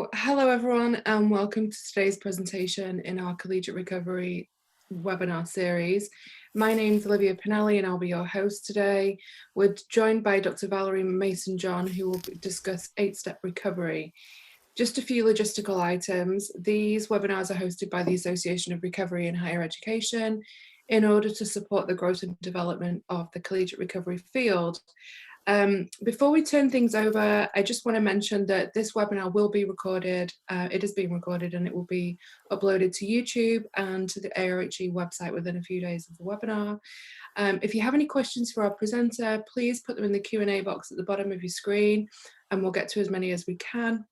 So, hello everyone, and welcome to today's presentation in our Collegiate Recovery webinar series. My name is Olivia Pinelli, and I'll be your host today. We're joined by Dr. Valerie Mason-John, who will discuss 8-step recovery. Just a few logistical items. These webinars are hosted by the Association of Recovery in Higher Education in order to support the growth and development of the collegiate recovery field. Before we turn things over, I just want to mention that this webinar will be recorded. It is being recorded and it will be uploaded to YouTube and to the ARHE website within a few days of the webinar. If you have any questions for our presenter, please put them in the Q&A box at the bottom of your screen and we'll get to as many as we can.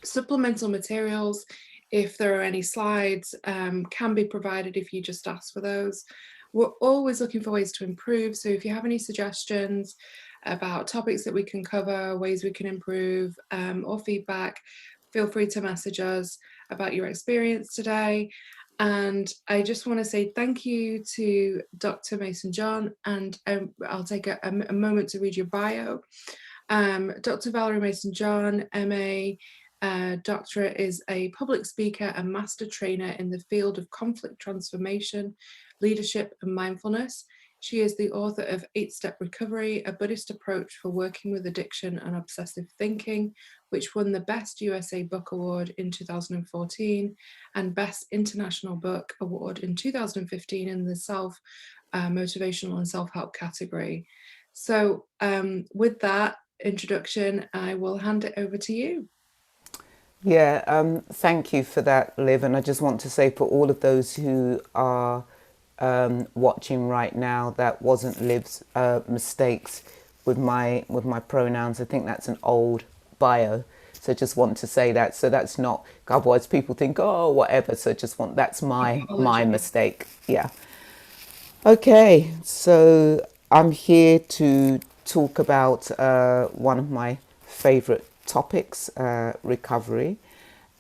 Supplemental materials, if there are any slides, can be provided if you just ask for those. We're always looking for ways to improve, so if you have any suggestions about topics that we can cover, ways we can improve, or feedback, feel free to message us about your experience today. And I just want to say thank you to Dr. Mason-John, and I'll take a moment to read your bio. Dr. Valerie Mason-John, MA, doctorate, is a public speaker and master trainer in the field of conflict transformation, leadership and mindfulness. She is the author of 8-Step Recovery, a Buddhist approach for working with addiction and obsessive thinking, which won the Best USA Book Award in 2014 and Best International Book Award in 2015 in the motivational and self-help category. So with that introduction, I will hand it over to you. Yeah, thank you for that, Liv. And I just want to say, for all of those who are watching right now, that wasn't Liv's mistakes with my pronouns. I think that's an old bio, so just want to say that. So that's not, otherwise people think, oh, whatever. So that's my mistake. Yeah. Okay, so I'm here to talk about one of my favorite topics, recovery.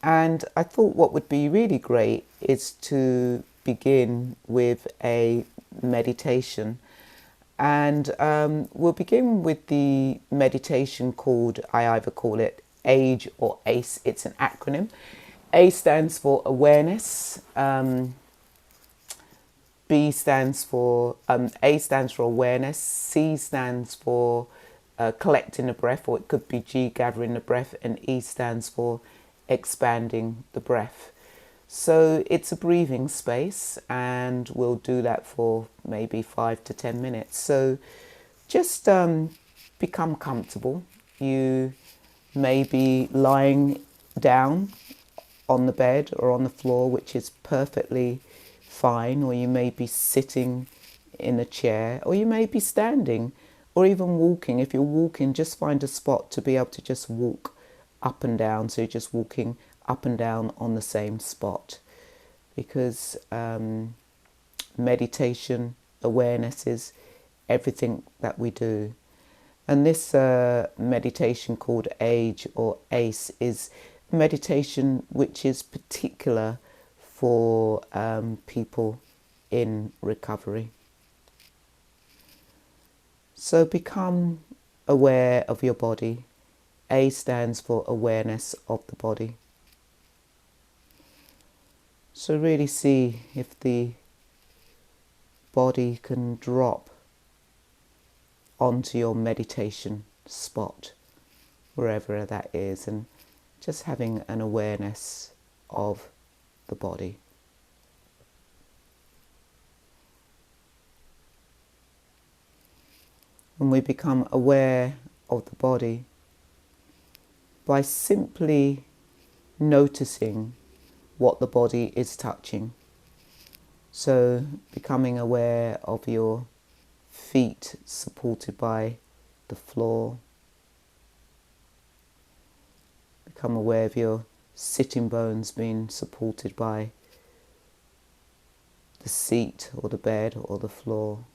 And I thought what would be really great is to begin with a meditation. And we'll begin with the meditation called, I either call it AGE or ACE. It's an acronym. A stands for awareness. A stands for awareness. C stands for collecting the breath, or it could be G, gathering the breath, and E stands for expanding the breath. So it's a breathing space, and we'll do that for maybe 5 to 10 minutes. So just become comfortable. You may be lying down on the bed or on the floor, which is perfectly fine, or you may be sitting in a chair, or you may be standing, or even walking. If you're walking, just find a spot to be able to just walk up and down, so you're just walking up and down on the same spot, because meditation, awareness is everything that we do. And this meditation called AGE or ACE is meditation which is particular for people in recovery. So become aware of your body. A stands for awareness of the body. So really see if the body can drop onto your meditation spot, wherever that is, and just having an awareness of the body. When we become aware of the body by simply noticing what the body is touching. So becoming aware of your feet supported by the floor. Become aware of your sitting bones being supported by the seat or the bed or the floor.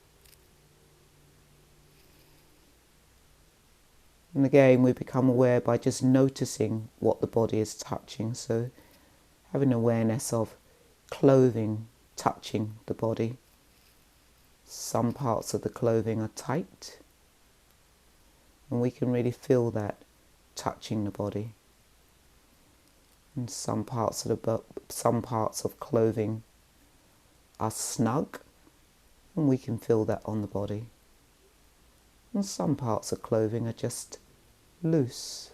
And again, we become aware by just noticing what the body is touching. So having awareness of clothing touching the body. Some parts of the clothing are tight, and we can really feel that touching the body. And some parts of clothing are snug, and we can feel that on the body. And some parts of clothing are just loose.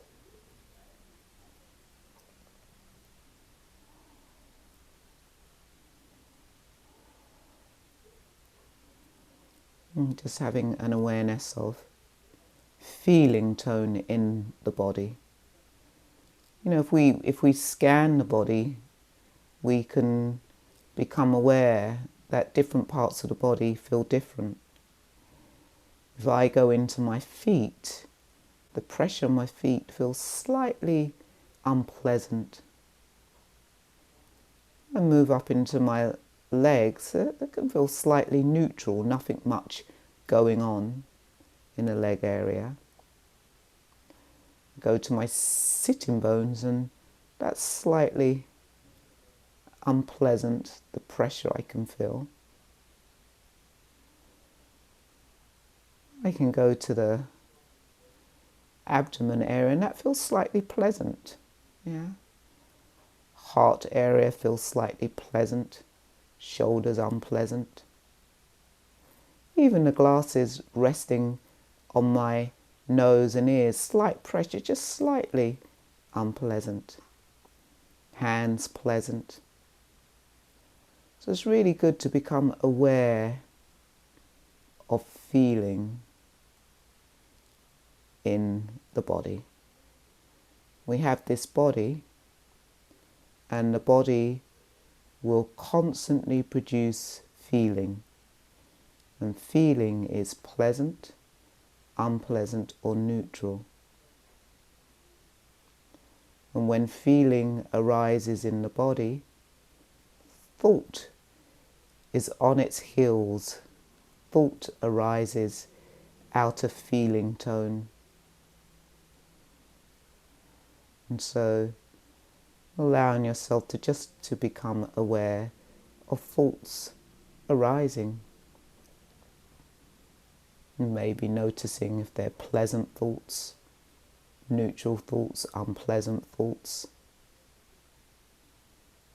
And just having an awareness of feeling tone in the body. You know, if we scan the body, we can become aware that different parts of the body feel different. If I go into my feet, the pressure on my feet feels slightly unpleasant. I move up into my legs, they can feel slightly neutral, nothing much going on in the leg area. Go to my sitting bones, and that's slightly unpleasant, the pressure I can feel. I can go to the abdomen area, and that feels slightly pleasant. Yeah. Heart area feels slightly pleasant, shoulders unpleasant. Even the glasses resting on my nose and ears, slight pressure, just slightly unpleasant. Hands pleasant. So it's really good to become aware of feeling in the body. We have this body, and the body will constantly produce feeling. And feeling is pleasant, unpleasant, or neutral. And when feeling arises in the body, thought is on its heels. Thought arises out of feeling tone. And so allowing yourself to become aware of thoughts arising. And maybe noticing if they're pleasant thoughts, neutral thoughts, unpleasant thoughts.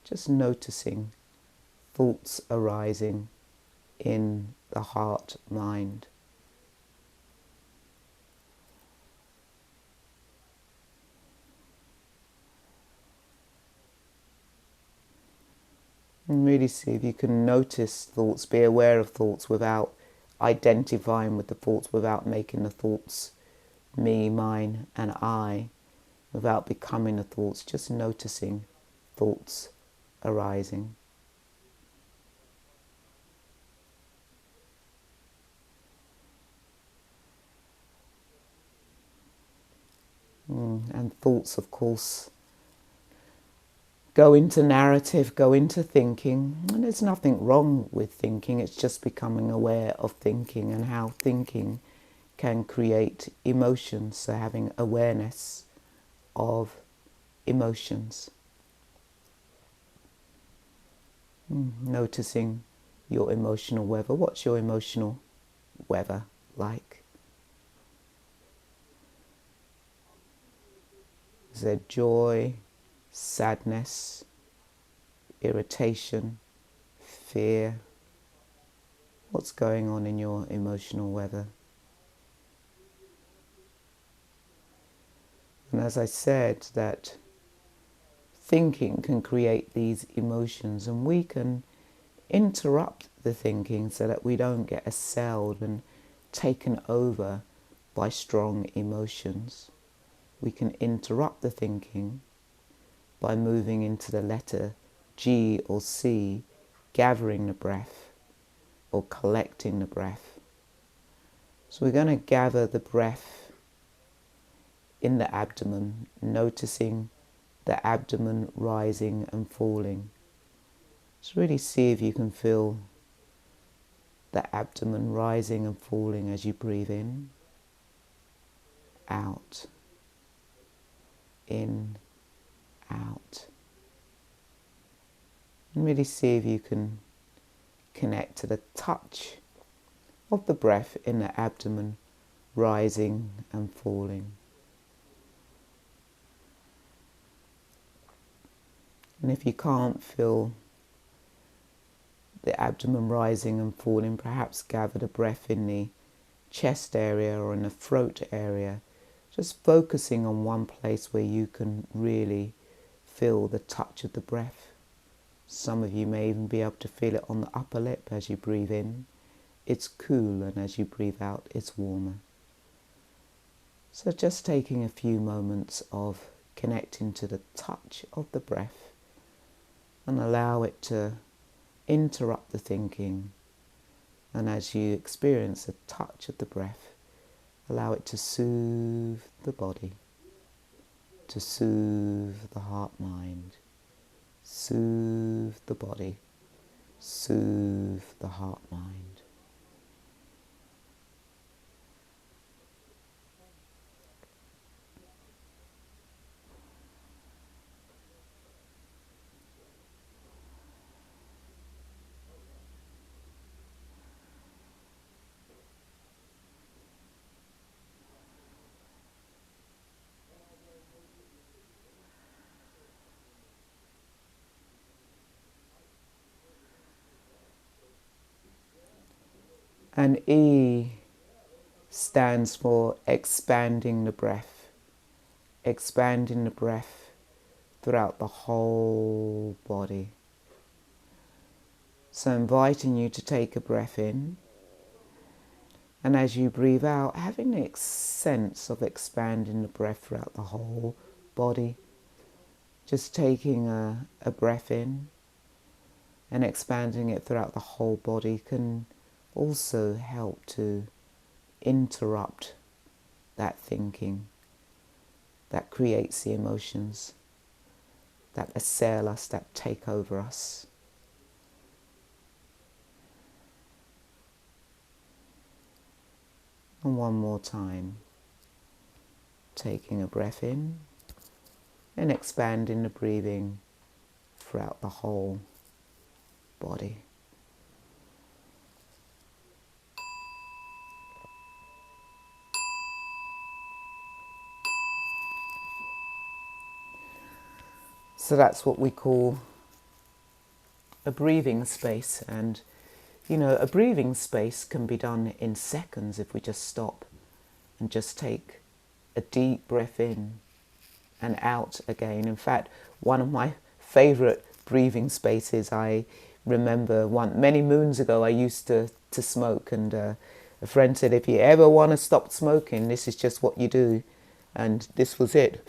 Just noticing thoughts arising in the heart, mind. And really see if you can notice thoughts, be aware of thoughts without identifying with the thoughts, without making the thoughts me, mine, and I, without becoming the thoughts, just noticing thoughts arising. And thoughts, of course, go into narrative, go into thinking, and there's nothing wrong with thinking, it's just becoming aware of thinking and how thinking can create emotions, so having awareness of emotions. Noticing your emotional weather. What's your emotional weather like? Is there joy, sadness, irritation, fear? What's going on in your emotional weather? And as I said, that thinking can create these emotions, and we can interrupt the thinking so that we don't get assailed and taken over by strong emotions. We can interrupt the thinking by moving into the letter G or C, gathering the breath or collecting the breath. So we're going to gather the breath in the abdomen, noticing the abdomen rising and falling. So really see if you can feel the abdomen rising and falling as you breathe in, out, in, out. And really see if you can connect to the touch of the breath in the abdomen rising and falling. And if you can't feel the abdomen rising and falling, perhaps gather the breath in the chest area or in the throat area, just focusing on one place where you can really feel the touch of the breath. Some of you may even be able to feel it on the upper lip as you breathe in. It's cool, and as you breathe out, it's warmer. So just taking a few moments of connecting to the touch of the breath, and allow it to interrupt the thinking. And as you experience the touch of the breath, allow it to soothe the body, to soothe the heart-mind, soothe the body, soothe the heart-mind. And E stands for expanding the breath throughout the whole body. So inviting you to take a breath in, and as you breathe out, having the sense of expanding the breath throughout the whole body. Just taking a breath in and expanding it throughout the whole body can also help to interrupt that thinking that creates the emotions that assail us, that take over us. And one more time, taking a breath in and expanding the breathing throughout the whole body. So that's what we call a breathing space. And, you know, a breathing space can be done in seconds if we just stop and just take a deep breath in and out again. In fact, one of my favourite breathing spaces, I remember many moons ago, I used to smoke, and a friend said, if you ever want to stop smoking, this is just what you do. And this was it.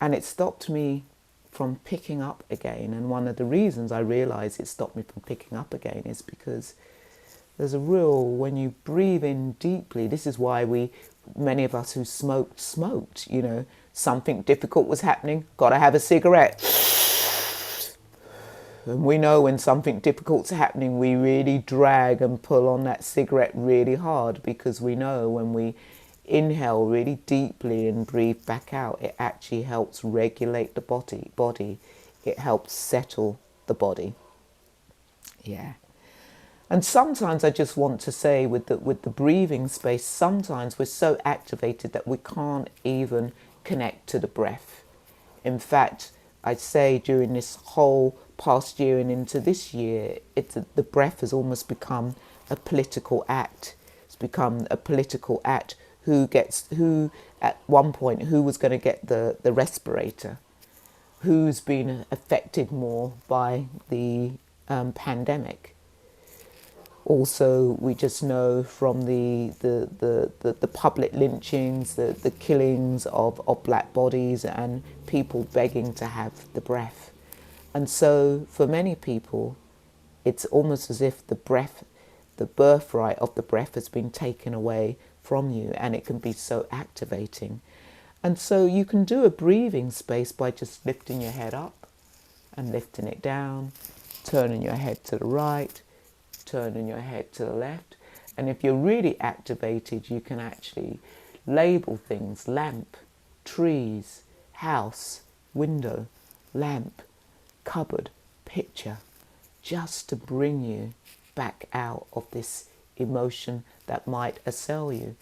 And it stopped me from picking up again. And one of the reasons I realised it stopped me from picking up again is because there's a real, when you breathe in deeply, this is why many of us who smoked, you know, something difficult was happening, got to have a cigarette. And we know when something difficult's happening, we really drag and pull on that cigarette really hard, because we know when we inhale really deeply and breathe back out, it actually helps regulate the body. It helps settle the body. Yeah. And sometimes I just want to say with the breathing space, sometimes we're so activated that we can't even connect to the breath. In fact, I'd say during this whole past year and into this year, the breath has almost become a political act. It's become a political act. Who at one point, who was going to get the respirator? Who's been affected more by the pandemic? Also, we just know from the public lynchings, the killings of black bodies, and people begging to have the breath. And so for many people, it's almost as if the birthright of the breath has been taken away from you, and it can be so activating. And so you can do a breathing space by just lifting your head up and lifting it down, turning your head to the right, turning your head to the left. And if you're really activated, you can actually label things: lamp, trees, house, window, lamp, cupboard, picture, just to bring you back out of this emotion that might assail you.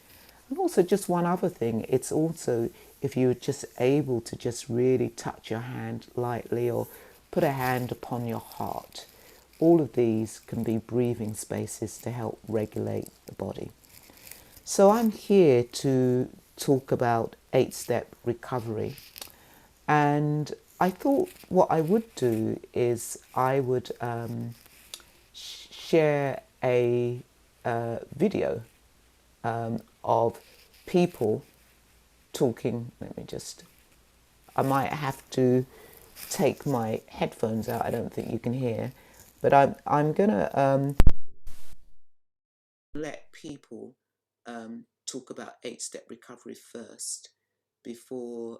And also, just one other thing, it's also if you're just able to just really touch your hand lightly or put a hand upon your heart. All of these can be breathing spaces to help regulate the body. So I'm here to talk about 8-step recovery. And I thought what I would do is I would share a video of people talking. I might have to take my headphones out. I don't think you can hear, but I'm gonna let people talk about 8-step recovery first before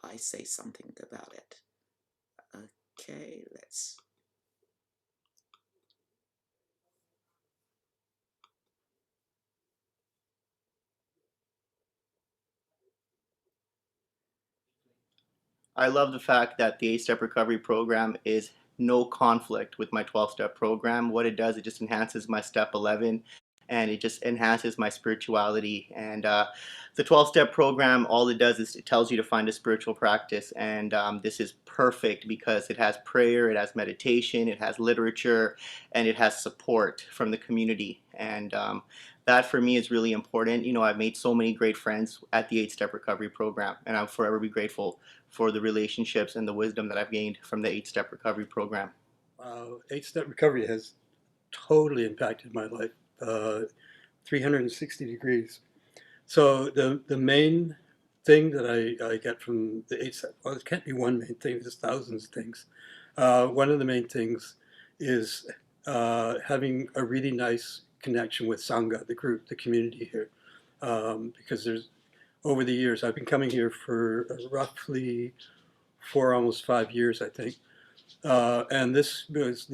I say something about it. Okay, let's. I love the fact that the 8-step recovery program is no conflict with my 12-step program. What it does, it just enhances my step 11 and it just enhances my spirituality. And the 12-step program, all it does is it tells you to find a spiritual practice. And this is perfect because it has prayer, it has meditation, it has literature, and it has support from the community. And that for me is really important. You know, I've made so many great friends at the 8-step recovery program, and I'll forever be grateful for the relationships and the wisdom that I've gained from the 8-step recovery program. 8-step recovery has totally impacted my life, 360 degrees. So the main thing that I get from the 8-step, well, it can't be one main thing, there's thousands of things. One of the main things is having a really nice connection with Sangha, the group, the community here. Because over the years, I've been coming here for roughly 4, almost 5 years, I think. And this was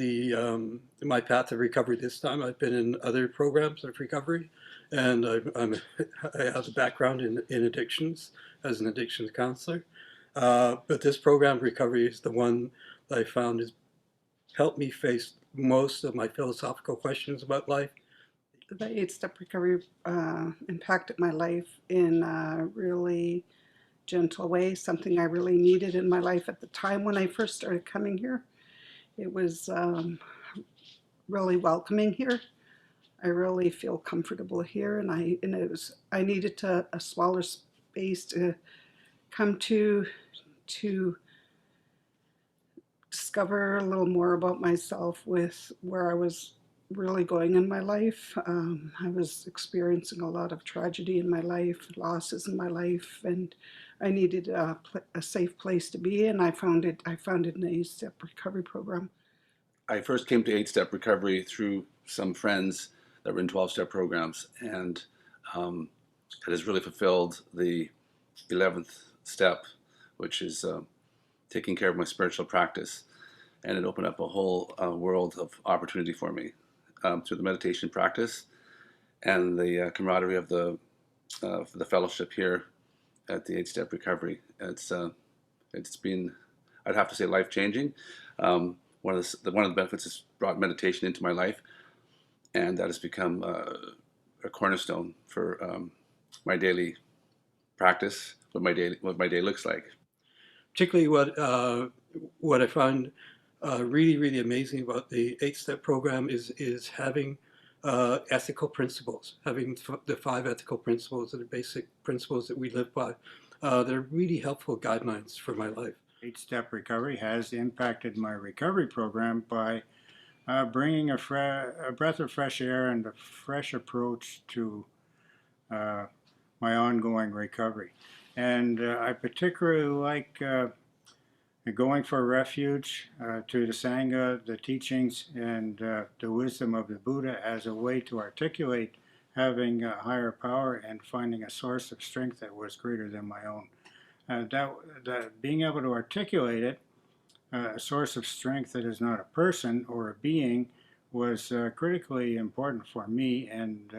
my path of recovery this time. I've been in other programs of recovery, and I have a background in addictions as an addictions counselor. But this program of recovery is the one that I found has helped me face most of my philosophical questions about life. The 8-step recovery impacted my life in a really gentle way, something I really needed in my life at the time when I first started coming here. It was really welcoming here. I really feel comfortable here, and I needed a smaller space to come to discover a little more about myself with where I was really going in my life. I was experiencing a lot of tragedy in my life, losses in my life, and I needed a safe place to be, and I found it in the 8-step recovery program. I first came to 8-step recovery through some friends that were in 12-step programs, and it has really fulfilled the 11th step, which is taking care of my spiritual practice. And it opened up a whole world of opportunity for me through the meditation practice and the camaraderie of the fellowship here at the 8-step recovery. It's been, I'd have to say, life-changing. One of the benefits has brought meditation into my life, and that has become a cornerstone for my daily practice, what my day looks like. Particularly what I found really, really amazing about the 8-step program is having ethical principles, having the 5 ethical principles that are basic principles that we live by. They're really helpful guidelines for my life. 8-step recovery has impacted my recovery program by bringing a breath of fresh air and a fresh approach to my ongoing recovery. And I particularly like going for refuge to the Sangha, the teachings, and the wisdom of the Buddha as a way to articulate having a higher power and finding a source of strength that was greater than my own. That being able to articulate it, a source of strength that is not a person or a being, was critically important for me, and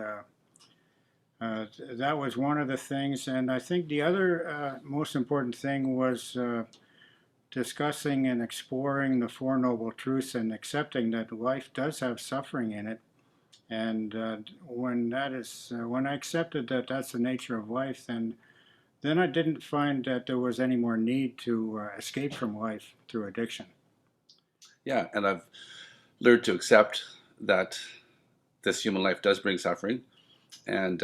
that was one of the things. And I think the other most important thing was discussing and exploring the Four Noble Truths and accepting that life does have suffering in it, And when when I accepted that that's the nature of life, then I didn't find that there was any more need to escape from life through addiction. Yeah, and I've learned to accept that this human life does bring suffering, and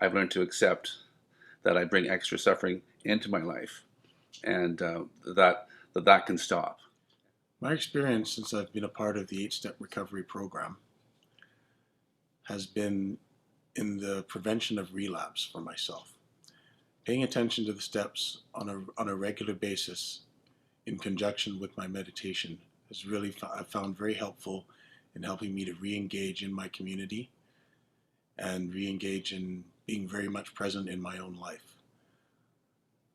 I've learned to accept that I bring extra suffering into my life, and that can stop. My experience since I've been a part of the 8-step recovery program has been in the prevention of relapse for myself. Paying attention to the steps on a regular basis in conjunction with my meditation has really I've found very helpful in helping me to re-engage in my community and re-engage in being very much present in my own life.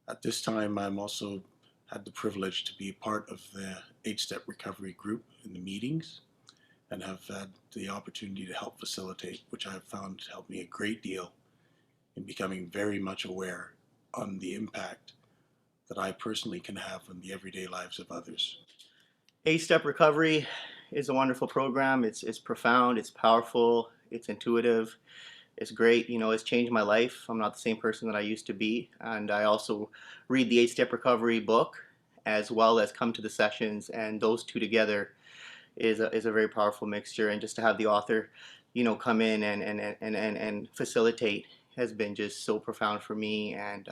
At this time, I'm also had the privilege to be part of the 8-step recovery group in the meetings and have had the opportunity to help facilitate, which I have found helped me a great deal in becoming very much aware on the impact that I personally can have on the everyday lives of others. 8-step recovery is a wonderful program. It's profound, it's powerful, it's intuitive, it's great. You know, it's changed my life. I'm not the same person that I used to be. And I also read the 8-step recovery book as well as come to the sessions, and those two together is a very powerful mixture. And just to have the author, you know, come in and facilitate has been just so profound for me. And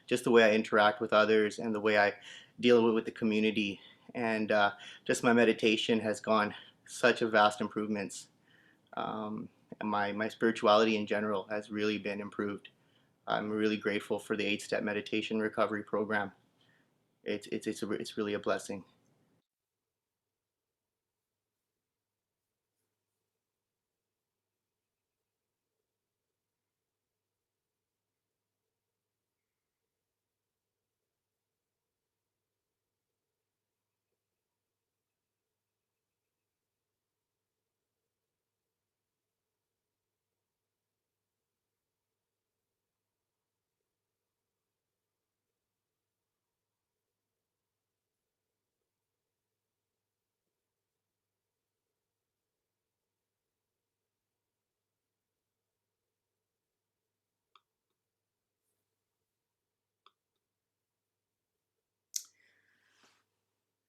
just the way I interact with others and the way I deal with the community, and just my meditation has gone such a vast improvements. My spirituality in general has really been improved. I'm really grateful for the 8-step meditation recovery program. It's really a blessing.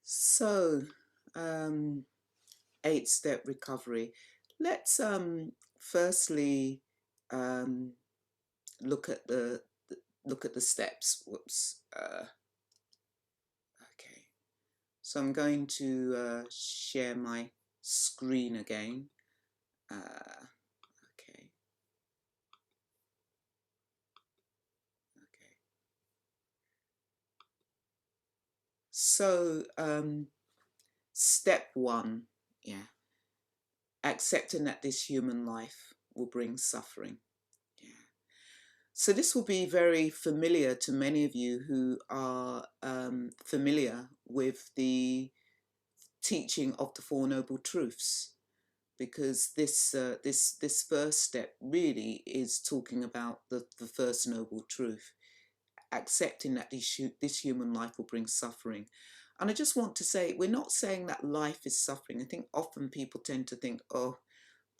So, 8-step recovery. Let's firstly um, look at the steps. Whoops. Okay. So I'm going to share my screen again. Okay. Okay. So step 1, yeah, accepting that this human life will bring suffering. Yeah. So this will be very familiar to many of you who are familiar with the teaching of the Four Noble Truths, because this first step really is talking about the first noble truth, accepting that this human life will bring suffering. And I just want to say, we're not saying that life is suffering. I think often people tend to think, oh,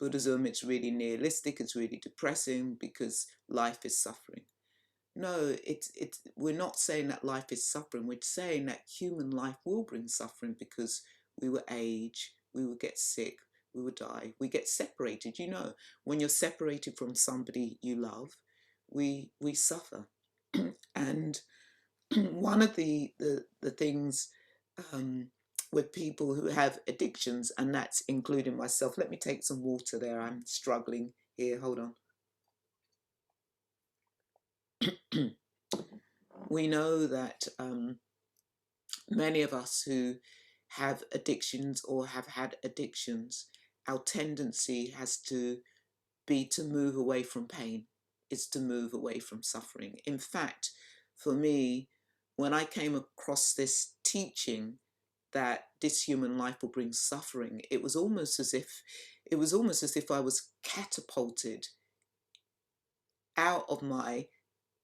Buddhism, it's really nihilistic, it's really depressing because life is suffering. No, we're not saying that life is suffering. We're saying that human life will bring suffering because we will age, we will get sick, we will die, we get separated. You know, when you're separated from somebody you love, we suffer. And one of the things with people who have addictions, and that's including myself. Let me take some water there. I'm struggling here. Hold on. We know that many of us who have addictions or have had addictions, our tendency has to be to move away from pain, is to move away from suffering. In fact, for me, when I came across this teaching that this human life will bring suffering, it was almost as if I was catapulted out of my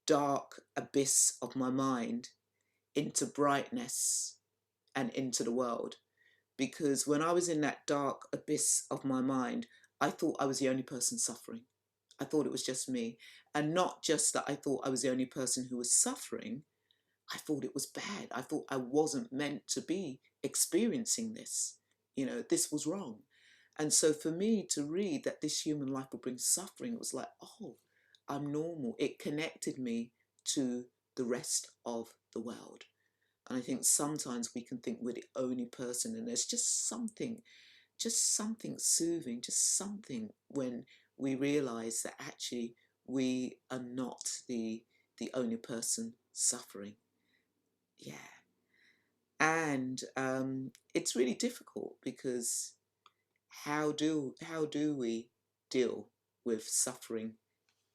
dark abyss of my mind into brightness and into the world. Because when I was in that dark abyss of my mind, I thought I was the only person suffering. I thought it was just me. And not just that I thought I was the only person who was suffering, I thought it was bad. I thought I wasn't meant to be experiencing this. You know, this was wrong. And so for me to read that this human life will bring suffering, it was like, oh, I'm normal. It connected me to the rest of the world. And I think sometimes we can think we're the only person, and there's just something soothing, just something when we realize that actually we are not the only person suffering. Yeah. And it's really difficult because how do we deal with suffering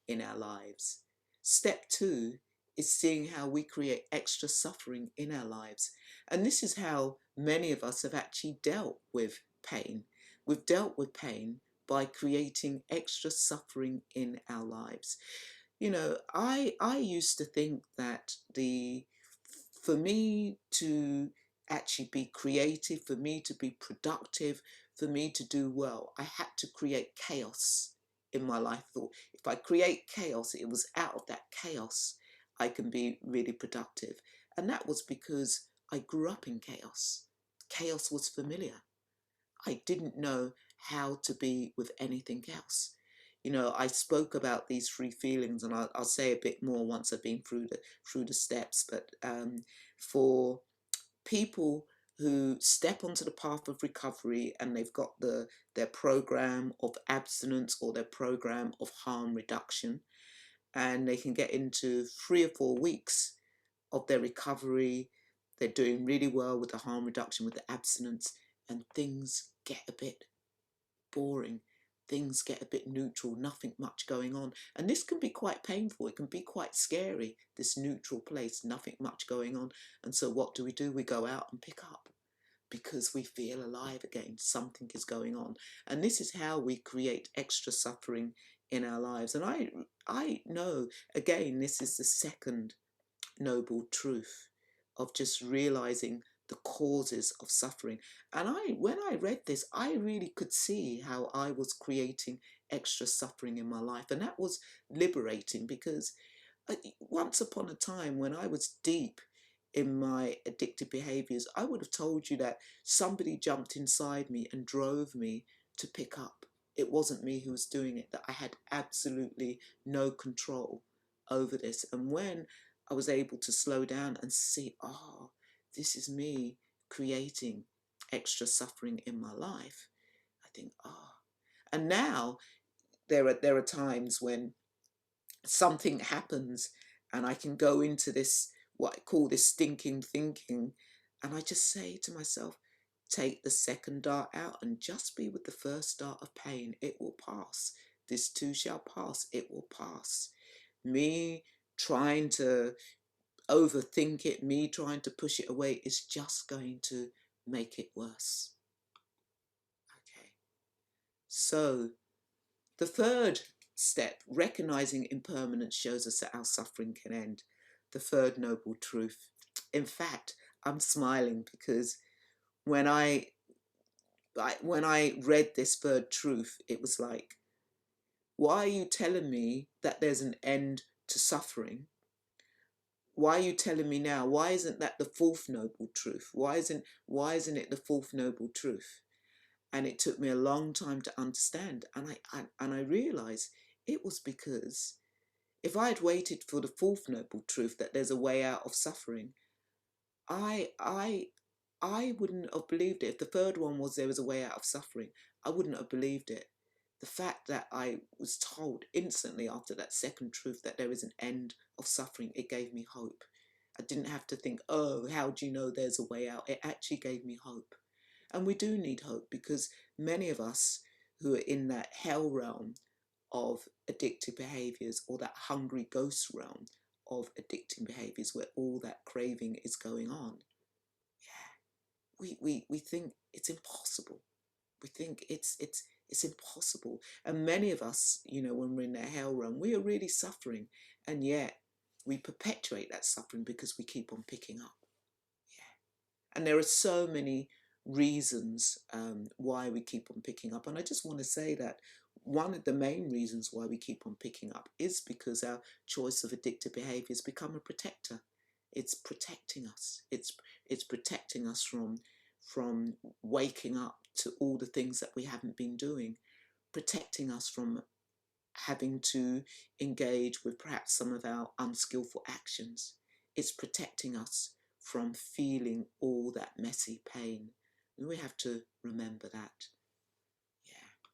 in our lives? Step 2 is seeing how we create extra suffering in our lives. And this is how many of us have actually dealt with pain. We've dealt with pain by creating extra suffering in our lives. You know, I used to think that for me to actually be creative, for me to be productive, for me to do well, I had to create chaos in my life. I thought if I create chaos, it was out of that chaos I can be really productive. And that was because I grew up in chaos. Chaos was familiar. I didn't know how to be with anything else. You know, I spoke about these 3 feelings, and I'll say a bit more once I've been through the steps. But for people who step onto the path of recovery and they've got their program of abstinence or their program of harm reduction, and they can get into 3 or 4 weeks of their recovery, they're doing really well with the harm reduction, with the abstinence, and things get a bit boring. Things get a bit neutral, nothing much going on. And this can be quite painful. It can be quite scary, this neutral place, nothing much going on. And so what do? We go out and pick up because we feel alive again. Something is going on. And this is how we create extra suffering in our lives. And I know, again, this is the second noble truth of just realizing the causes of suffering. And when I read this, I really could see how I was creating extra suffering in my life. And that was liberating because once upon a time when I was deep in my addictive behaviors, I would have told you that somebody jumped inside me and drove me to pick up. It wasn't me who was doing it, that I had absolutely no control over this. And when I was able to slow down and see, oh, this is me creating extra suffering in my life, I think, oh. And now there are times when something happens and I can go into this, what I call this stinking thinking, and I just say to myself, take the second dart out and just be with the first dart of pain. It will pass. This too shall pass. It will pass. Me trying to overthink it, me trying to push it away is just going to make it worse. Okay. So the third step, recognizing impermanence, shows us that our suffering can end. The third noble truth. In fact, I'm smiling because when I read this third truth, it was like, why are you telling me that there's an end to suffering? Why are you telling me now? Why isn't that the fourth noble truth? Why isn't it the fourth noble truth? And it took me a long time to understand. And I realized it was because if I had waited for the fourth noble truth, that there's a way out of suffering, I wouldn't have believed it. If the third one was there was a way out of suffering, I wouldn't have believed it. The fact that I was told instantly after that second truth that there is an end of suffering, it gave me hope. I didn't have to think, oh, how do you know there's a way out? It actually gave me hope. And we do need hope because many of us who are in that hell realm of addictive behaviors, or that hungry ghost realm of addicting behaviors where all that craving is going on, yeah, we think it's impossible. We think it's impossible. And many of us, you know, when we're in that hell realm, we are really suffering, and yet we perpetuate that suffering because we keep on picking up. Yeah. And there are so many reasons why we keep on picking up. And I just want to say that one of the main reasons why we keep on picking up is because our choice of addictive behavior has become a protector. It's protecting us. It's protecting us from waking up to all the things that we haven't been doing, protecting us from having to engage with perhaps some of our unskillful actions. It's protecting us from feeling all that messy pain. And we have to remember that. Yeah.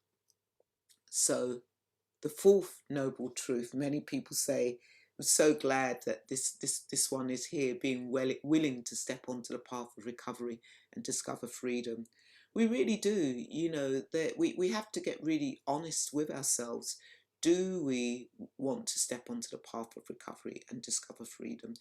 So the fourth noble truth, many people say, I'm so glad that this one is here, being willing to step onto the path of recovery and discover freedom. We really do, you know, that we have to get really honest with ourselves. Do we want to step onto the path of recovery and discover freedom?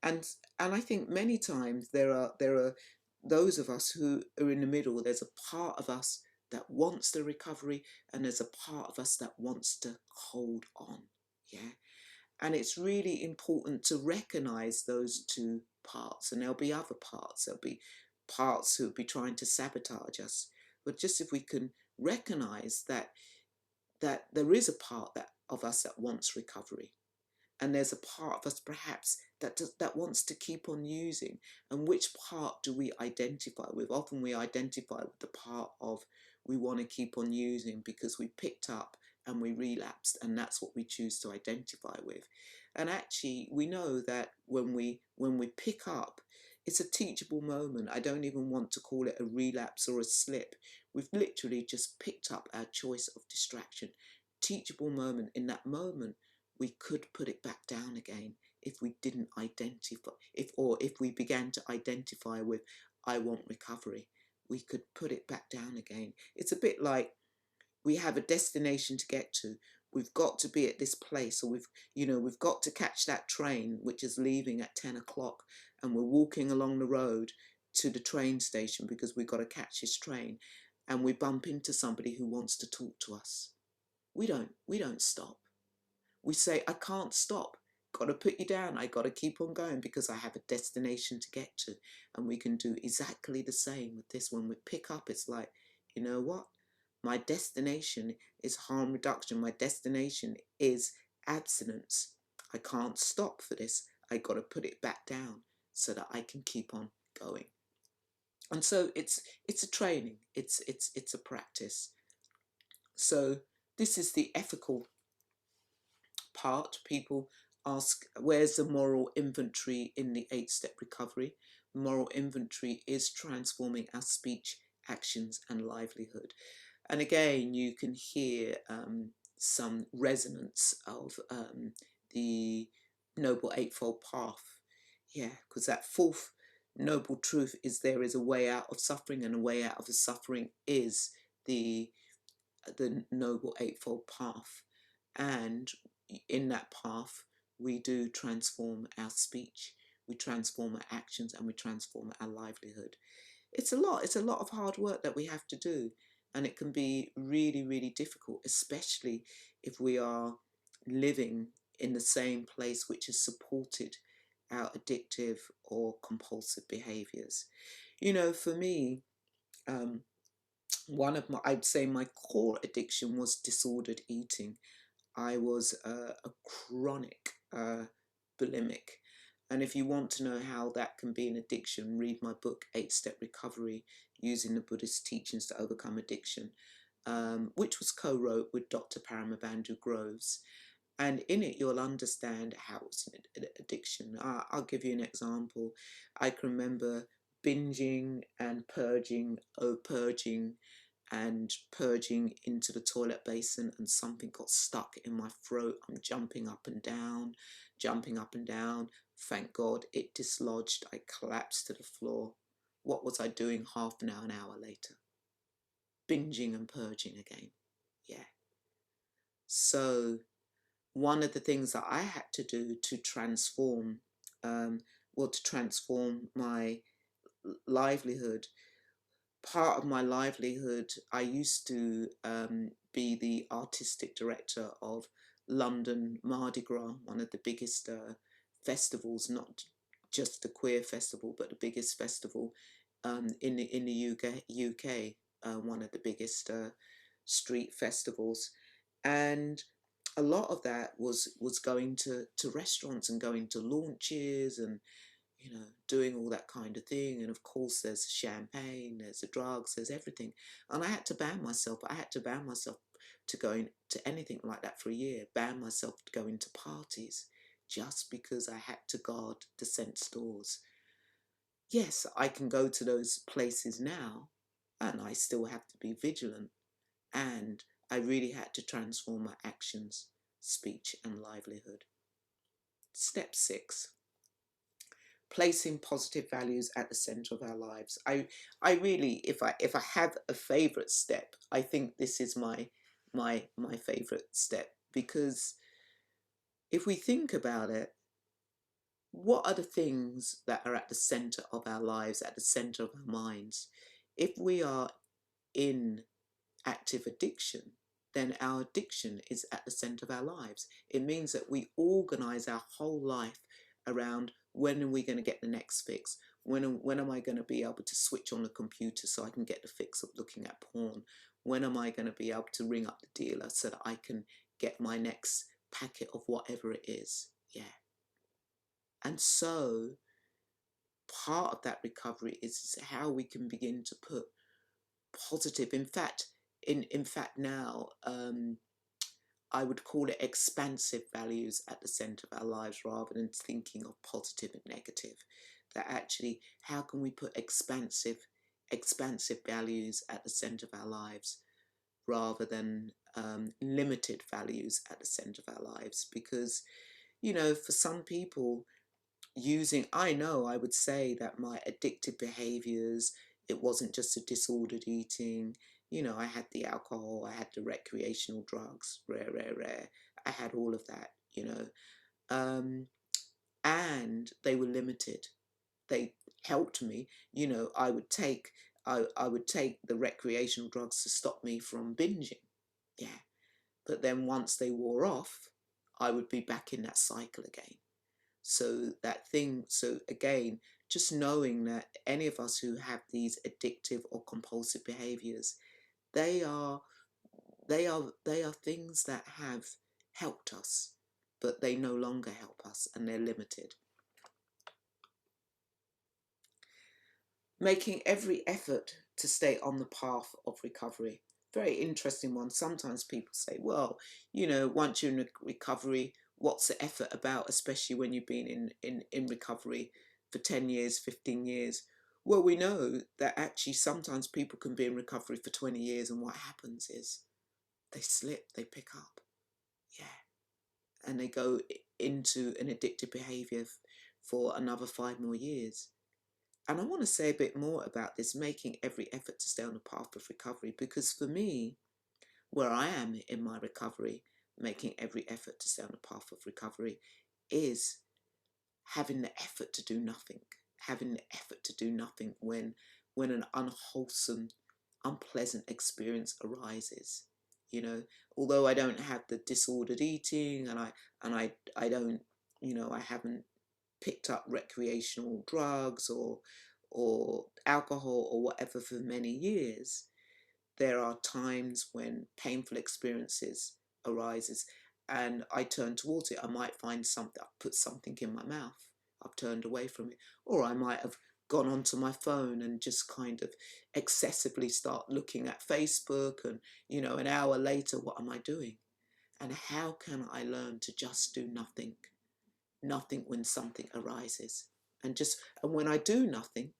And I think many times there are those of us who are in the middle. There's a part of us that wants the recovery, and there's a part of us that wants to hold on. Yeah. And it's really important to recognize those two parts. And there'll be other parts. There'll be parts who'll be trying to sabotage us. But just if we can recognize that there is a part of us that wants recovery, and there's a part of us perhaps that wants to keep on using, and which part do we identify with? Often we identify with the part of we want to keep on using because we picked up and we relapsed, and that's what we choose to identify with. And actually we know that when we pick up, it's a teachable moment. I don't even want to call it a relapse or a slip. We've literally just picked up our choice of distraction. Teachable moment. In that moment we could put it back down again if we didn't identify, if we began to identify with, I want recovery, we could put it back down again. It's a bit like we have a destination to get to. We've got to be at this place, or we've got to catch that train which is leaving at 10 o'clock, and we're walking along the road to the train station because we've got to catch this train, and we bump into somebody who wants to talk to us. We don't stop. We say, I can't stop. Got to put you down. I got to keep on going because I have a destination to get to. And we can do exactly the same with this. When we pick up, it's like, you know what? My destination is harm reduction. My destination is abstinence. I can't stop for this. I got to put it back down so that I can keep on going. And so it's a training. It's a practice. So this is the ethical part. People ask, where's the moral inventory in the 8-step recovery? Moral inventory is transforming our speech, actions and livelihood. And again, you can hear some resonance of the Noble Eightfold Path. Yeah, because that fourth noble truth is there is a way out of suffering, and a way out of the suffering is the Noble Eightfold Path. And in that path, we do transform our speech, we transform our actions, and we transform our livelihood. It's a lot of hard work that we have to do, and it can be really, really difficult, especially if we are living in the same place which has supported our addictive or compulsive behaviors. You know, for me, I'd say my core addiction was disordered eating. I was a chronic bulimic. And if you want to know how that can be an addiction, read my book, 8-Step Recovery, Using the Buddhist Teachings to Overcome Addiction, which was co-wrote with Dr. Paramabandhu Groves. And in it, you'll understand how it's an addiction. I'll give you an example. I can remember binging and purging and purging into the toilet basin, and something got stuck in my throat. I'm jumping up and down. Thank God it dislodged. I collapsed to the floor. What was I doing half an hour later? Binging and purging again. Yeah. So one of the things that I had to do to transform, to transform my livelihood, part of my livelihood, I used to be the artistic director of London Mardi Gras, one of the biggest festivals, not just the queer festival, but the biggest festival in the UK, one of the biggest street festivals, and a lot of that was going to restaurants and going to launches and doing all that kind of thing. And of course, there's champagne, there's the drugs, there's everything. And I had to ban myself. I had to ban myself to going to anything like that for a year. Ban myself to going to parties just because I had to guard the scent stores. Yes, I can go to those places now, and I still have to be vigilant. And I really had to transform my actions, speech, and livelihood. Step 6. Placing positive values at the center of our lives. I really, if I have a favorite step, I think this is my favorite step, because if we think about it, what are the things that are at the center of our lives, at the center of our minds? If we are in active addiction, then our addiction is at the center of our lives. It means that we organize our whole life around, when are we going to get the next fix? When am I going to be able to switch on the computer so I can get the fix of looking at porn? When am I going to be able to ring up the dealer so that I can get my next packet of whatever it is? Yeah. And so part of that recovery is how we can begin to put positive, in fact now, I would call it expansive values at the center of our lives, rather than thinking of positive and negative. That actually, how can we put expansive values at the center of our lives, rather than limited values at the center of our lives? Because for some people, I would say that my addictive behaviors, it wasn't just a disordered eating. I had the alcohol, I had the recreational drugs, rare. I had all of that, and they were limited. They helped me. I would take the recreational drugs to stop me from binging. Yeah. But then once they wore off, I would be back in that cycle again. So again, just knowing that any of us who have these addictive or compulsive behaviors, they are things that have helped us, but they no longer help us, and they're limited. Making every effort to stay on the path of recovery. Very interesting one. Sometimes people say, well, once you're in recovery, what's the effort about, especially when you've been in recovery for 10 years, 15 years? Well, we know that actually sometimes people can be in recovery for 20 years, and what happens is they slip, they pick up. Yeah. And they go into an addictive behavior for another 5 more years. And I want to say a bit more about this, making every effort to stay on the path of recovery, because for me, where I am in my recovery, making every effort to stay on the path of recovery is having the effort to do nothing, when an unwholesome, unpleasant experience arises. Although I don't have the disordered eating, and I don't, I haven't picked up recreational drugs or alcohol or whatever for many years, there are times when painful experiences arises, and I turn towards it. I might find something, I've put something in my mouth, I've turned away from it, or I might have gone onto my phone and just kind of excessively start looking at Facebook, and an hour later, what am I doing? And how can I learn to just do nothing when something arises? And when I do nothing,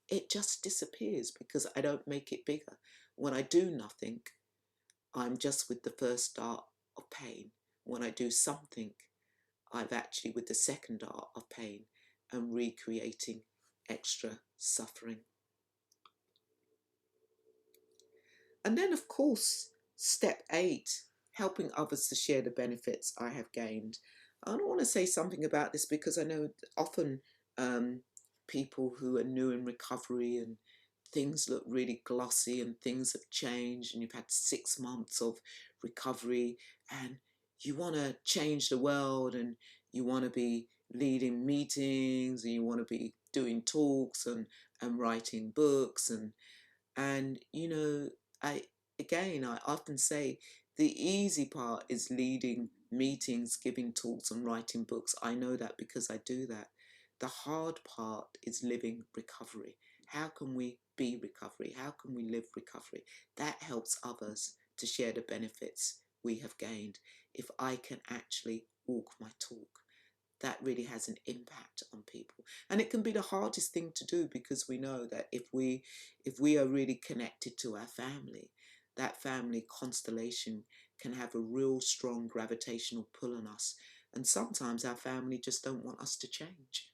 it just disappears, because I don't make it bigger. When I do nothing, I'm just with the first dart of pain. When I do something, I've actually with the second dart of pain and recreating extra suffering. And then, of course, step 8, helping others to share the benefits I have gained. I don't want to say something about this, because I know often people who are new in recovery, and things look really glossy and things have changed, and you've had 6 months of recovery and you want to change the world, and you want to be leading meetings, and you want to be doing talks and writing books, and you know, I I often say the easy part is leading meetings, giving talks and writing books. I know that because I do that. The hard part is living recovery. How can we be recovery? How can we live recovery? That helps others to share the benefits we have gained. If I can actually walk my talk, that really has an impact on people, and it can be the hardest thing to do, because we know that if we are really connected to our family, that family constellation can have a real strong gravitational pull on us, and sometimes our family just don't want us to change.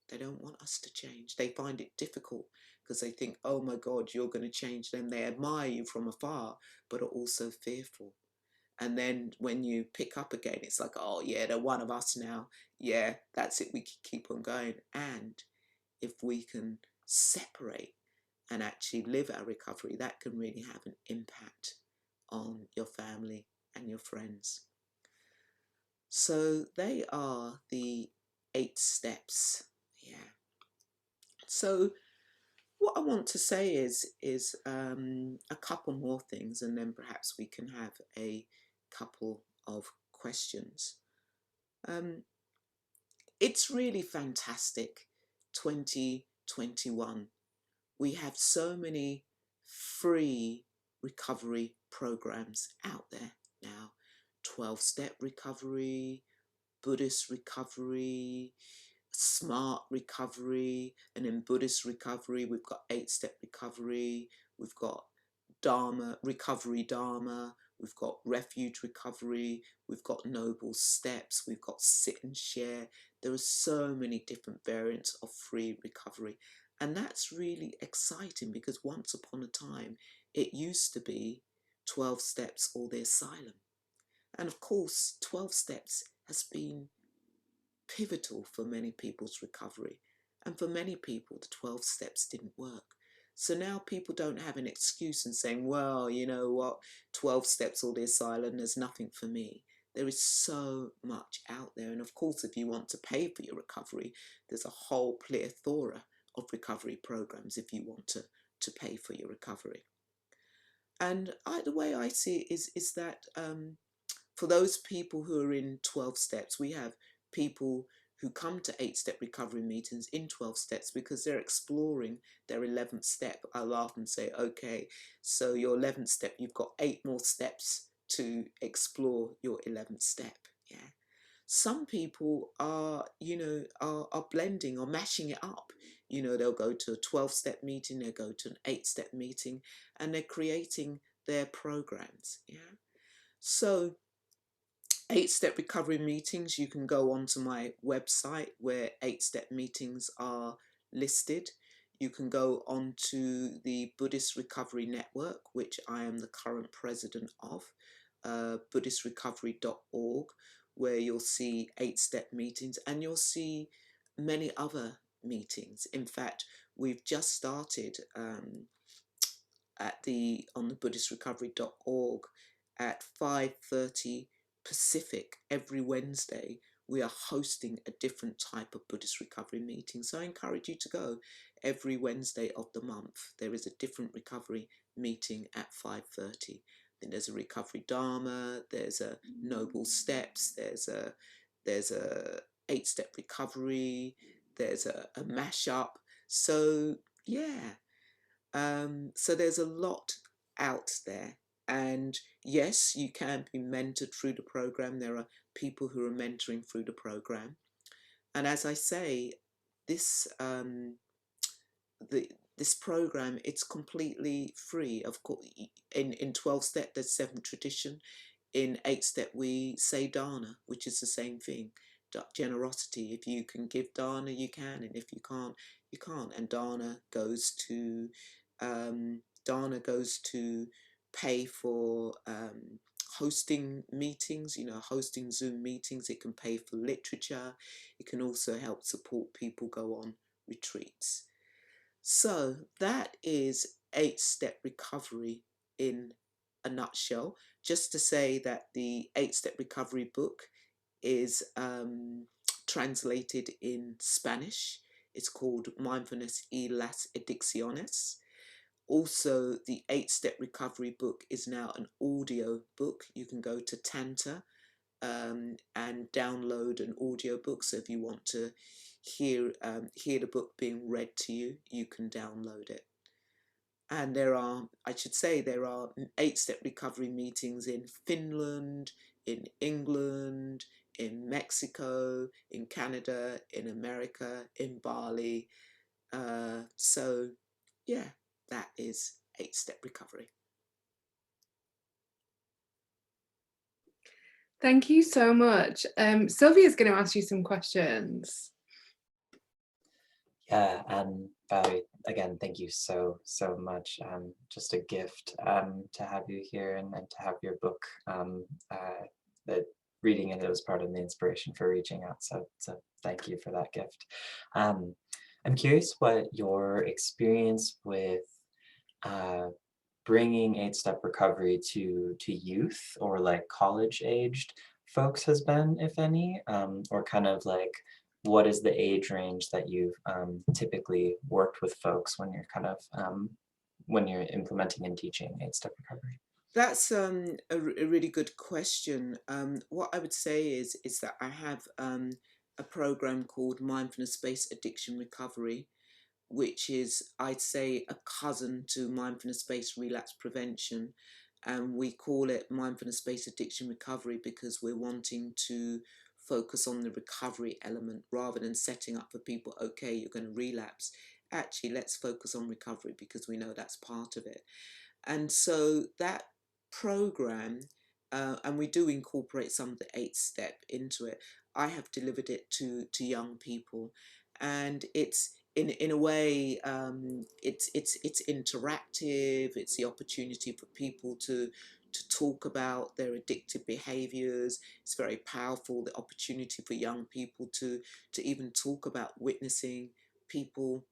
They don't want us to change. They find it difficult because they think, oh my God, you're going to change them. They admire you from afar, but are also fearful. And then when you pick up again, it's like, oh yeah, they're one of us now. Yeah, that's it. We can keep on going. And if we can separate and actually live our recovery, that can really have an impact on your family and your friends. So they are the 8 steps. Yeah. So what I want to say is a couple more things, and then perhaps we can have a couple of questions. It's really fantastic, 2021. We have so many free recovery programs out there now. 12-step recovery, Buddhist recovery, smart recovery, and in Buddhist recovery we've got 8-step recovery, we've got Dharma, we've got refuge recovery, we've got noble steps, we've got sit and share. There are so many different variants of free recovery, and that's really exciting, because once upon a time it used to be 12 steps or the asylum. And of course 12 steps has been pivotal for many people's recovery. And for many people, the 12 steps didn't work. So now people don't have an excuse and saying, well, you know what, 12 steps or the asylum, there's nothing for me. There is so much out there. And of course, if you want to pay for your recovery, there's a whole plethora of recovery programs if you want to pay for your recovery. And the way I see it is that for those people who are in 12 steps, we have people who come to 8-step recovery meetings in 12 steps because they're exploring their 11th step. I laugh and say, okay, so your 11th step, you've got 8 more steps to explore your 11th step. Yeah. Some people are, are blending or mashing it up. They'll go to a 12-step meeting, they'll go to an 8-step meeting, and they're creating their programs. Yeah. So 8-step recovery meetings, you can go onto my website where 8-step meetings are listed. You can go onto the Buddhist Recovery Network, which I am the current president of, BuddhistRecovery.org, where you'll see 8-step meetings, and you'll see many other meetings. In fact, we've just started on the BuddhistRecovery.org at 5:30 Pacific every Wednesday. We are hosting a different type of Buddhist recovery meeting. So I encourage you to go every Wednesday of the month. There is a different recovery meeting at 5:30. Then there's a recovery Dharma, there's a noble steps, there's a 8-step recovery, there's a mashup. So yeah. So there's a lot out there. And yes, you can be mentored through the program. There are people who are mentoring through the program. And as I say, this this program, it's completely free. Of course, in 12-step, there's 7 tradition. In 8-step, we say dana, which is the same thing. Generosity. If you can give dana, you can, and if you can't, you can't. And dana goes to pay for hosting meetings, hosting Zoom meetings. It can pay for literature. It can also help support people go on retreats. So that is 8-step recovery in a nutshell. Just to say that the 8-step recovery book is translated in Spanish. It's called Mindfulness y las Adicciones. Also, the 8-Step Recovery book is now an audio book. You can go to Tanta and download an audio book. So if you want to hear the book being read to you, you can download it. And there are 8-Step Recovery meetings in Finland, in England, in Mexico, in Canada, in America, in Bali. So yeah, that is 8-Step Recovery. Thank you so much. Sylvia's going to ask you some questions. Yeah, Valerie, again, thank you so much. Just a gift to have you here and to have your book. That reading it was part of the inspiration for reaching out. So thank you for that gift. I'm curious what your experience with bringing 8-Step Recovery to youth or like college-aged folks has been, if any, or kind of like what is the age range that you've typically worked with folks when you're kind of when you're implementing and teaching 8-Step Recovery? That's a really good question. What I would say is that I have a program called Mindfulness-Based Addiction Recovery, which is, I'd say, a cousin to mindfulness-based relapse prevention. And we call it mindfulness-based addiction recovery because we're wanting to focus on the recovery element rather than setting up for people, okay, you're going to relapse. Actually, let's focus on recovery because we know that's part of it. And so that program, and we do incorporate some of the 8-Step into it, I have delivered it to young people. And it's, in a way, it's interactive. It's the opportunity for people to talk about their addictive behaviors. It's very powerful, the opportunity for young people to even talk about witnessing people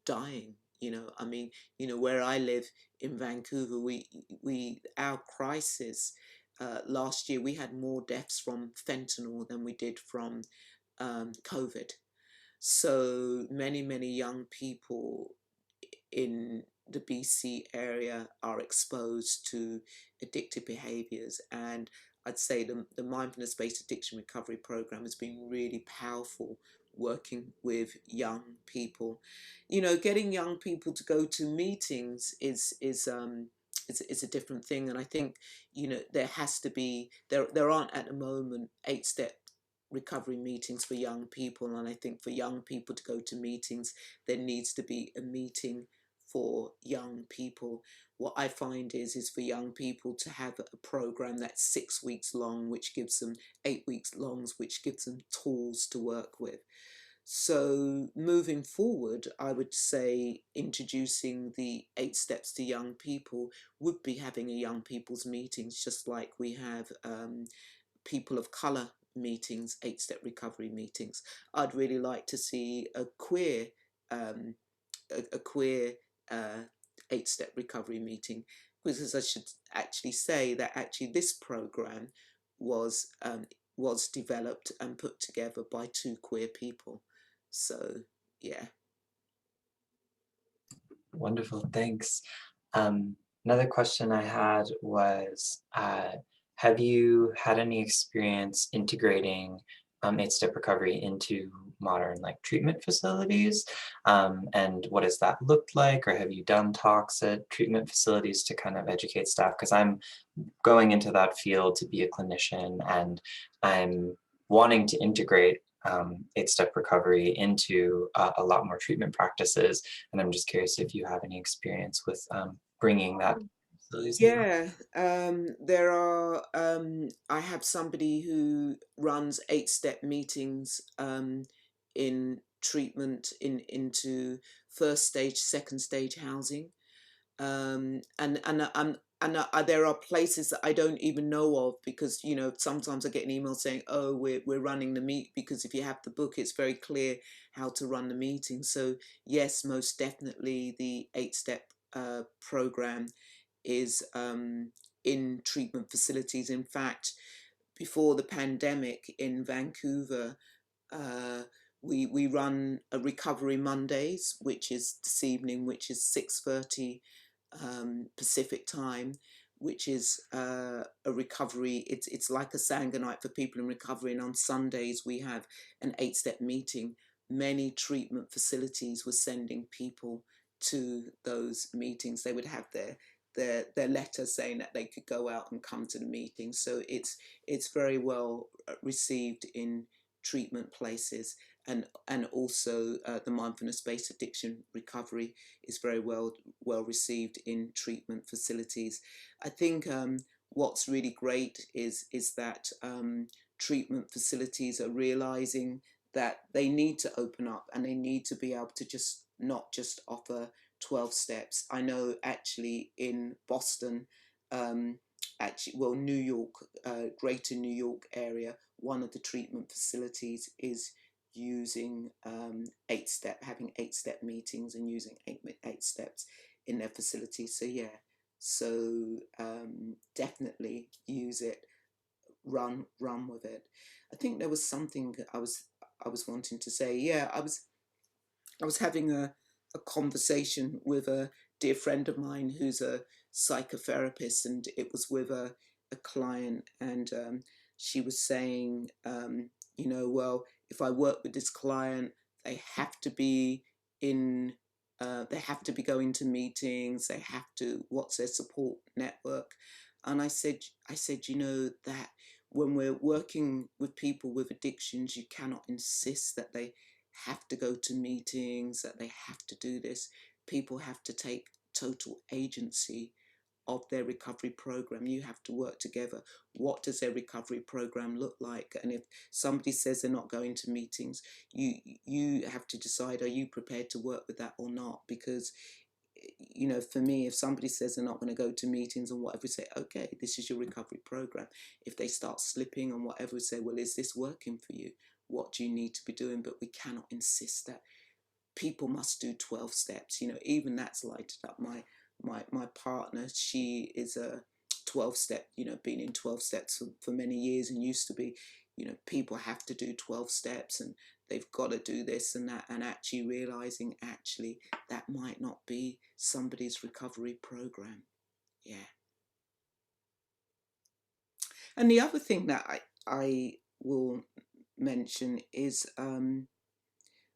dying. I mean, where I live in Vancouver, our crisis last year, we had more deaths from fentanyl than we did from COVID. So many young people in the BC area are exposed to addictive behaviors, and I'd say the mindfulness-based addiction recovery program has been really powerful working with young people. Getting young people to go to meetings is a different thing, and I think there has to be there aren't at the moment 8-Step recovery meetings for young people, and I think for young people to go to meetings, there needs to be a meeting for young people. What I find is for young people to have a program that's 6 weeks long, which gives them 8 weeks long, which gives them tools to work with. So moving forward, I would say introducing the 8 steps to young people would be having a young people's meetings, just like we have people of colour meetings, 8-Step recovery meetings. I'd really like to see a queer um, a queer 8-Step recovery meeting, because I should actually say that actually this program was developed and put together by 2 queer people. So yeah. Wonderful, thanks. Another question I had was, have you had any experience integrating 8-Step recovery into modern treatment facilities? And what does that look like? Or have you done talks at treatment facilities to kind of educate staff? Because I'm going into that field to be a clinician, and I'm wanting to integrate 8-Step recovery into a lot more treatment practices. And I'm just curious if you have any experience with bringing that. Yeah, there are, I have somebody who runs 8-Step meetings in treatment into first stage, second stage housing. There are places that I don't even know of, because sometimes I get an email saying, oh, we're running the meet, because if you have the book, it's very clear how to run the meeting. So yes, most definitely the 8-Step program is in treatment facilities. In fact, before the pandemic in Vancouver, We run a Recovery Mondays, which is this evening, which is 6:30 Pacific time, which is a recovery. It's like a Sangha night for people in recovery. And on Sundays we have an 8-step meeting. Many treatment facilities were sending people to those meetings. They would have their letter saying that they could go out and come to the meeting. So it's very well received in treatment places, and also the mindfulness-based addiction recovery is very well received in treatment facilities. I think what's really great is that treatment facilities are realizing that they need to open up, and they need to be able to just not just offer 12 steps. I know actually in Boston, New York, greater New York area, one of the treatment facilities is using 8-step, having 8-step meetings and using eight steps in their facility. So yeah, so definitely use it, run with it. I think there was something I was wanting to say. Yeah, I was having a conversation with a dear friend of mine who's a psychotherapist, and it was with a client, and she was saying, well, if I work with this client, they have to be going to meetings, they have to, what's their support network? And I said, that when we're working with people with addictions, you cannot insist that they have to go to meetings, that they have to do this. People have to take total agency of their recovery program. You have to work together. What does their recovery program look like? And if somebody says they're not going to meetings, you have to decide, are you prepared to work with that or not? Because for me, if somebody says they're not going to go to meetings and whatever, we say, okay, this is your recovery program. If they start slipping and whatever, we say, well, is this working for you? What do you need to be doing? But we cannot insist that people must do 12 steps. Even that's lighted up my partner. She is a 12-step, been in 12 steps for many years, and used to be, people have to do 12 steps and they've got to do this and that, and actually realizing that might not be somebody's recovery program. Yeah. And the other thing that I will mention is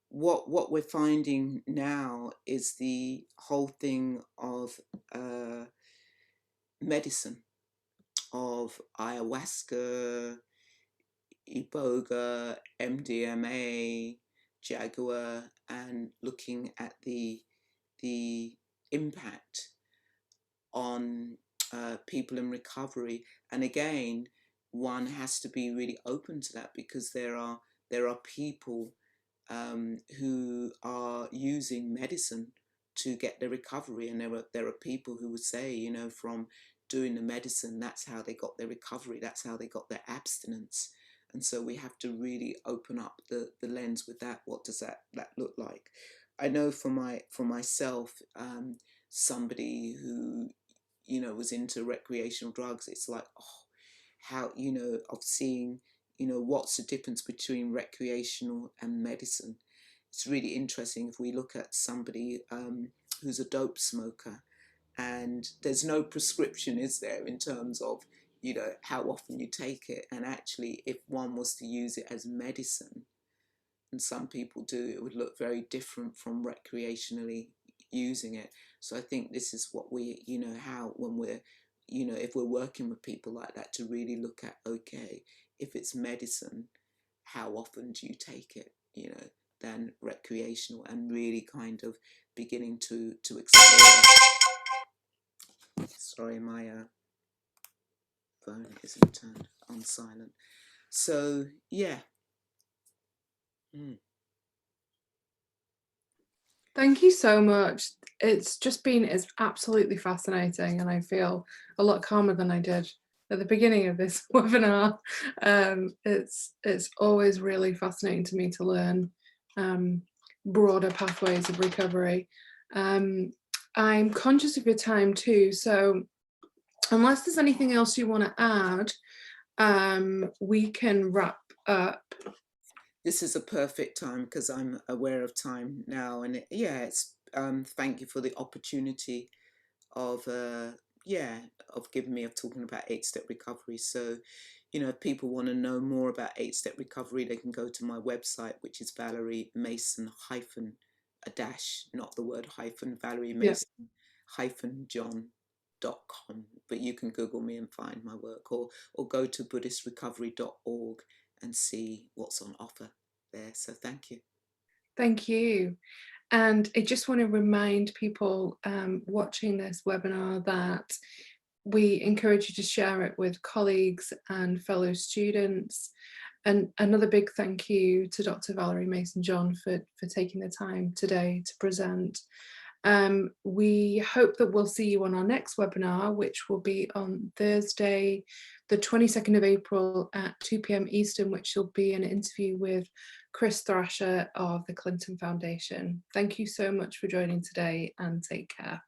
what we're finding now is the whole thing of medicine, of ayahuasca, iboga, MDMA, jaguar, and looking at the impact on people in recovery. And again, one has to be really open to that, because there are people who are using medicine to get their recovery, and there are people who would say, from doing the medicine, that's how they got their recovery, that's how they got their abstinence. And so we have to really open up the lens with that. What does that look like? I know for myself, somebody who was into recreational drugs, it's like, how of seeing what's the difference between recreational and medicine. It's really interesting if we look at somebody who's a dope smoker, and there's no prescription, is there, in terms of how often you take it. And actually, if one was to use it as medicine, and some people do, it would look very different from recreationally using it. So I think this is what we, how when we're, if we're working with people like that, to really look at, okay, if it's medicine, how often do you take it, than recreational, and really kind of beginning to explore that. Sorry, my phone isn't turned on silent. So yeah. Thank you so much. It's absolutely fascinating, and I feel a lot calmer than I did at the beginning of this webinar. It's always really fascinating to me to learn broader pathways of recovery. I'm conscious of your time too, so unless there's anything else you want to add, we can wrap up. This is a perfect time because I'm aware of time now, and it's thank you for the opportunity of of giving me of talking about 8-step recovery. So, if people want to know more about 8-step recovery, they can go to my website, which is Valerie Mason hyphen a dash, not the word hyphen, Valerie Yeah. Mason hyphen John.com. But you can Google me and find my work, or go to BuddhistRecovery.org and see what's on offer there. So thank you. Thank you. And I just want to remind people watching this webinar that we encourage you to share it with colleagues and fellow students. And another big thank you to Dr. Valerie Mason-John for taking the time today to present. We hope that we'll see you on our next webinar, which will be on Thursday, the 22nd of April at 2 p.m. Eastern, which will be an interview with Chris Thrasher of the Clinton Foundation. Thank you so much for joining today, and take care.